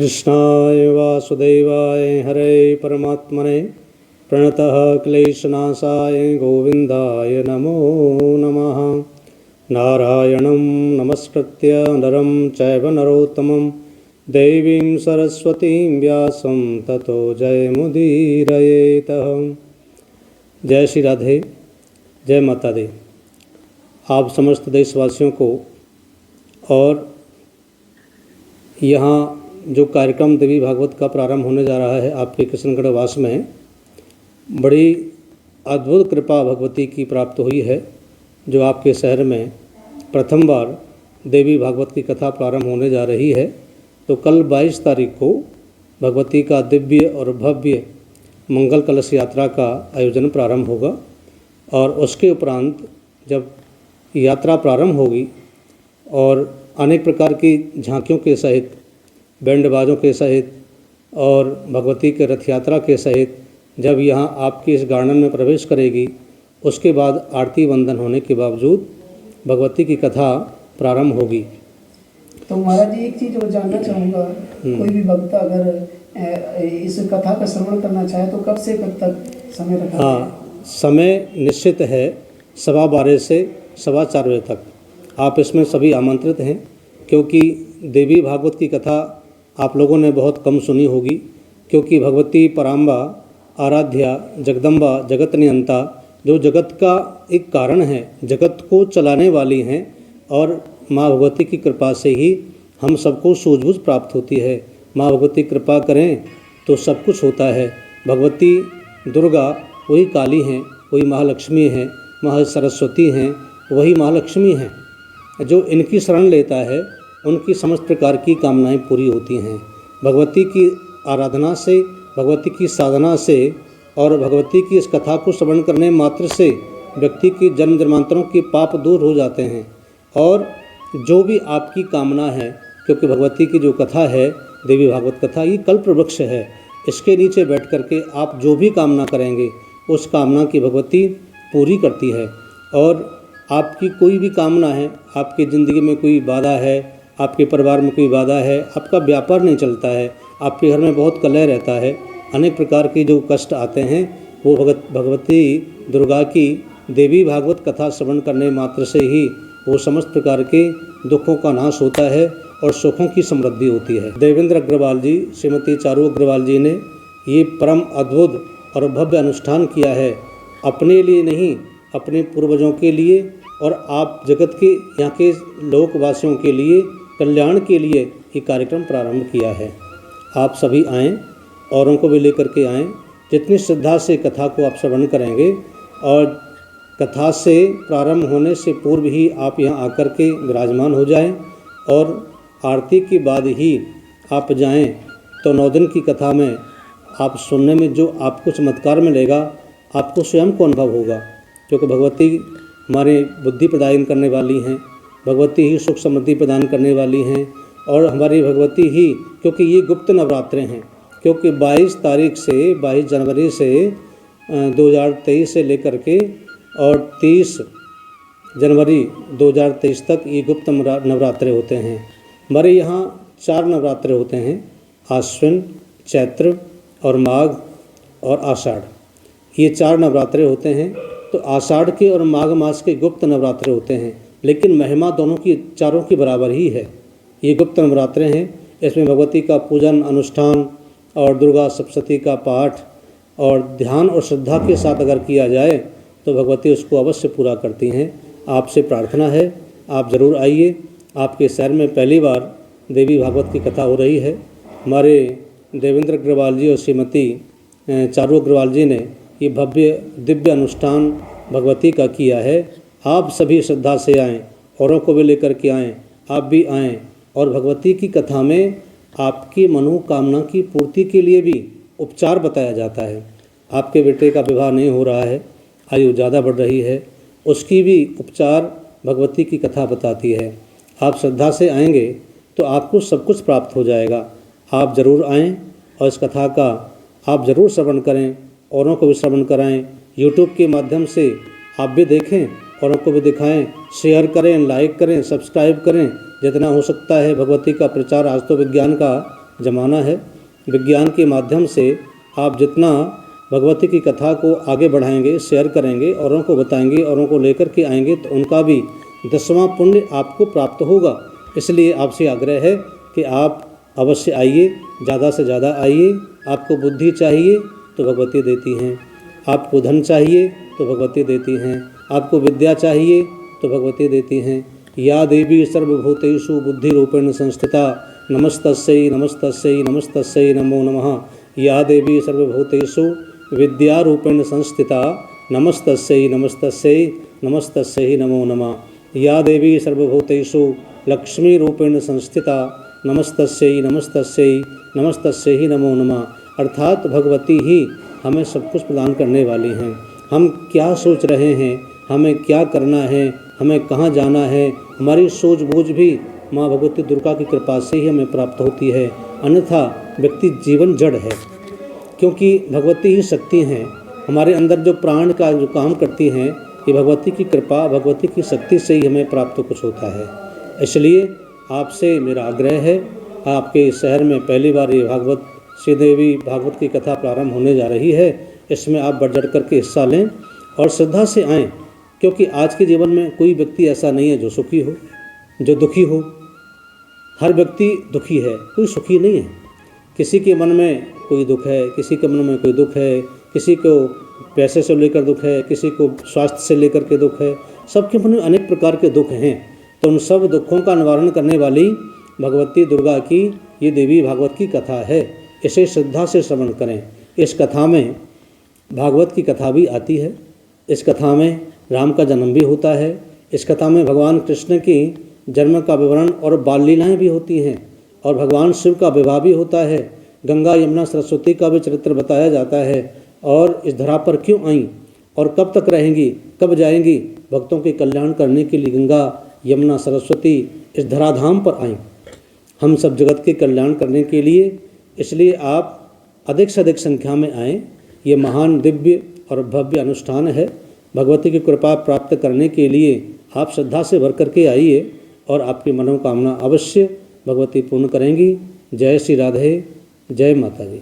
कृष्णाय वासुदेवाय हरे परमात्मने प्रणतः क्लेशनाशाय गोविंदाय नमो नमः। नारायणं नमस्कृत्य नरं चैव नरोत्तमं देवीं सरस्वतीं व्यासं ततो जयमुदीरयेत। जय श्री राधे, जय माता दी। आप समस्त देशवासियों को और यहाँ जो कार्यक्रम देवी भागवत का प्रारंभ होने जा रहा है आपके किशनगढ़ वास में, बड़ी अद्भुत कृपा भगवती की प्राप्त हुई है जो आपके शहर में प्रथम बार देवी भागवत की कथा प्रारंभ होने जा रही है। तो कल 22 तारीख को भगवती का दिव्य और भव्य मंगल कलश यात्रा का आयोजन प्रारंभ होगा और उसके उपरांत जब यात्रा प्रारंभ होगी और अनेक प्रकार की झांकियों के सहित, बैंड बाजों के सहित और भगवती के रथ यात्रा के सहित जब यहाँ आपकी इस गार्डन में प्रवेश करेगी, उसके बाद आरती वंदन होने के बावजूद भगवती की कथा प्रारंभ होगी। तो महाराज जी, एक चीज़ और जानना चाहूँगा, कोई भी भक्त अगर इस कथा का श्रवण करना चाहे तो कब से कब तक समय रखा? हाँ, समय निश्चित है 12:15 से 4:15 बजे तक। आप इसमें सभी आमंत्रित हैं, क्योंकि देवी भागवत की कथा आप लोगों ने बहुत कम सुनी होगी, क्योंकि भगवती पराम्बा, आराध्या, जगदम्बा, जगत नियंता, जो जगत का एक कारण है, जगत को चलाने वाली हैं, और माँ भगवती की कृपा से ही हम सबको सूझबूझ प्राप्त होती है। माँ भगवती कृपा करें तो सब कुछ होता है। भगवती दुर्गा वही काली हैं, वही महालक्ष्मी हैं, महा सरस्वती हैं, वही महालक्ष्मी हैं। जो इनकी शरण लेता है उनकी समस्त प्रकार की कामनाएं पूरी होती हैं। भगवती की आराधना से, भगवती की साधना से और भगवती की इस कथा को श्रवण करने मात्र से व्यक्ति की जन्म जन्मांतरों के पाप दूर हो जाते हैं। और जो भी आपकी कामना है, क्योंकि भगवती की जो कथा है, देवी भागवत कथा, ये कल्प वृक्ष है। इसके नीचे बैठ करके आप जो भी कामना करेंगे उस कामना की भगवती पूरी करती है। और आपकी कोई भी कामना है, आपकी ज़िंदगी में कोई बाधा है, आपके परिवार में कोई बाधा है, आपका व्यापार नहीं चलता है, आपके घर में बहुत कलह रहता है, अनेक प्रकार के जो कष्ट आते हैं, वो भगवती दुर्गा की देवी भागवत कथा श्रवण करने मात्र से ही वो समस्त प्रकार के दुखों का नाश होता है और सुखों की समृद्धि होती है। देवेंद्र अग्रवाल जी, श्रीमती चारू अग्रवाल जी ने ये परम अद्भुत और भव्य अनुष्ठान किया है, अपने लिए नहीं, अपने पूर्वजों के लिए और आप जगत के यहाँ के लोकवासियों के लिए, कल्याण के लिए ये कार्यक्रम प्रारंभ किया है। आप सभी आएँ, औरों को भी लेकर के आएँ। जितनी श्रद्धा से कथा को आप श्रवण करेंगे और कथा से प्रारंभ होने से पूर्व ही आप यहाँ आकर के विराजमान हो जाएं और आरती के बाद ही आप जाएं, तो 9 दिन की कथा में आप सुनने में जो आपको चमत्कार मिलेगा, आपको स्वयं को अनुभव होगा। क्योंकि भगवती हमारे बुद्धि प्रदान करने वाली हैं, भगवती ही सुख समृद्धि प्रदान करने वाली हैं, और हमारी भगवती ही, क्योंकि ये गुप्त नवरात्रे हैं, क्योंकि 22 तारीख से 22 जनवरी से 2023 से लेकर के और 30 जनवरी 2023 तक ये गुप्त नवरात्रे होते हैं। हमारे यहाँ 4 नवरात्रे होते हैं, आश्विन, चैत्र और माघ और आषाढ़। ये 4 नवरात्रे होते हैं। तो आषाढ़ के और माघ मास के गुप्त नवरात्रे होते हैं, लेकिन महिमा दोनों की, चारों की बराबर ही है। ये गुप्त नवरात्रे हैं, इसमें भगवती का पूजन, अनुष्ठान और दुर्गा सप्तशती का पाठ और ध्यान और श्रद्धा के साथ अगर किया जाए तो भगवती उसको अवश्य पूरा करती हैं। आपसे प्रार्थना है, आप ज़रूर आइए। आपके शहर में पहली बार देवी भागवत की कथा हो रही है। हमारे देवेंद्र अग्रवाल जी और श्रीमती चारू अग्रवाल जी ने ये भव्य दिव्य अनुष्ठान भगवती का किया है। आप सभी श्रद्धा से आएँ, औरों को भी लेकर के आएँ, आप भी आएँ। और भगवती की कथा में आपकी मनोकामना की पूर्ति के लिए भी उपचार बताया जाता है। आपके बेटे का विवाह नहीं हो रहा है, आयु ज़्यादा बढ़ रही है, उसकी भी उपचार भगवती की कथा बताती है। आप श्रद्धा से आएंगे तो आपको सब कुछ प्राप्त हो जाएगा। आप ज़रूर आएँ और इस कथा का आप ज़रूर श्रवण करें, औरों को भी श्रवण कराएं। YouTube के माध्यम से आप भी देखें, औरों को भी दिखाएं, शेयर करें, लाइक करें, सब्सक्राइब करें। जितना हो सकता है भगवती का प्रचार। आज तो विज्ञान का ज़माना है। विज्ञान के माध्यम से आप जितना भगवती की कथा को आगे बढ़ाएंगे, शेयर करेंगे, औरों को बताएंगे, औरों को लेकर के आएंगे, तो उनका भी 10वां पुण्य आपको प्राप्त होगा। इसलिए आपसे आग्रह है कि आप अवश्य आइए, ज़्यादा से ज़्यादा आइए। आपको बुद्धि चाहिए तो भगवती देती हैं, आपको धन चाहिए तो भगवती देती हैं, आपको विद्या चाहिए तो भगवती देती हैं। या देवी सर्वभूतेषु बुद्धि रूपेण संस्थिता नमस्तस्यै नमस्तस्यै नमस्तस्यै नमो नमः। या देवी सर्वभूतेषु विद्या रूपेण संस्थिता नमस्तस्यै नमस्तस्यै नमस्तस्यै नमो नमः। या देवी सर्वभूतेषु लक्ष्मी रूपेण संस्थिता नमस्तस्यै नमस्तस्यै नमस्तस्यै नमो नमः। अर्थात भगवती ही हमें सब कुछ प्रदान करने वाली हैं। हम क्या सोच रहे हैं, हमें क्या करना है, हमें कहाँ जाना है, हमारी सूझबूझ भी माँ भगवती दुर्गा की कृपा से ही हमें प्राप्त होती है। अन्यथा व्यक्ति जीवन जड़ है, क्योंकि भगवती ही शक्ति हैं। हमारे अंदर जो प्राण का जो काम करती हैं, ये भगवती की कृपा, भगवती की शक्ति से ही हमें प्राप्त कुछ होता है। इसलिए आपसे मेरा आग्रह है, आपके शहर में पहली बार ये भागवत श्रीदेवी भागवत की कथा प्रारंभ होने जा रही है। इसमें आप बढ़ चढ़ करके हिस्सा लें और श्रद्धा से आएँ, क्योंकि आज के जीवन में कोई व्यक्ति ऐसा नहीं है जो सुखी हो, जो दुखी हो। हर व्यक्ति दुखी है, कोई सुखी नहीं है। किसी के मन में कोई दुख है, किसी के मन में कोई दुख है, किसी को पैसे से लेकर दुख है, किसी को स्वास्थ्य से लेकर के दुख है। सबके मन में अनेक प्रकार के दुख हैं। तो उन सब दुखों का निवारण करने वाली भगवती दुर्गा की ये देवी भागवत की कथा है। इसे श्रद्धा से श्रवण करें। इस कथा में भागवत की कथा भी आती है। इस कथा में राम का जन्म भी होता है। इस कथा में भगवान कृष्ण की जन्म का विवरण और बाल लीलाएँ भी होती हैं, और भगवान शिव का विवाह भी होता है। गंगा यमुना सरस्वती का भी चरित्र बताया जाता है, और इस धरा पर क्यों आईं और कब तक रहेंगी, कब जाएंगी। भक्तों के कल्याण करने के लिए गंगा यमुना सरस्वती इस धराधाम पर आईं, हम सब जगत के कल्याण करने के लिए। इसलिए आप अधिक से अधिक संख्या में आएँ। ये महान दिव्य और भव्य अनुष्ठान है। भगवती की कृपा प्राप्त करने के लिए आप श्रद्धा से भर करके आइए, और आपकी मनोकामना अवश्य भगवती पूर्ण करेंगी। जय श्री राधे, जय माता दी।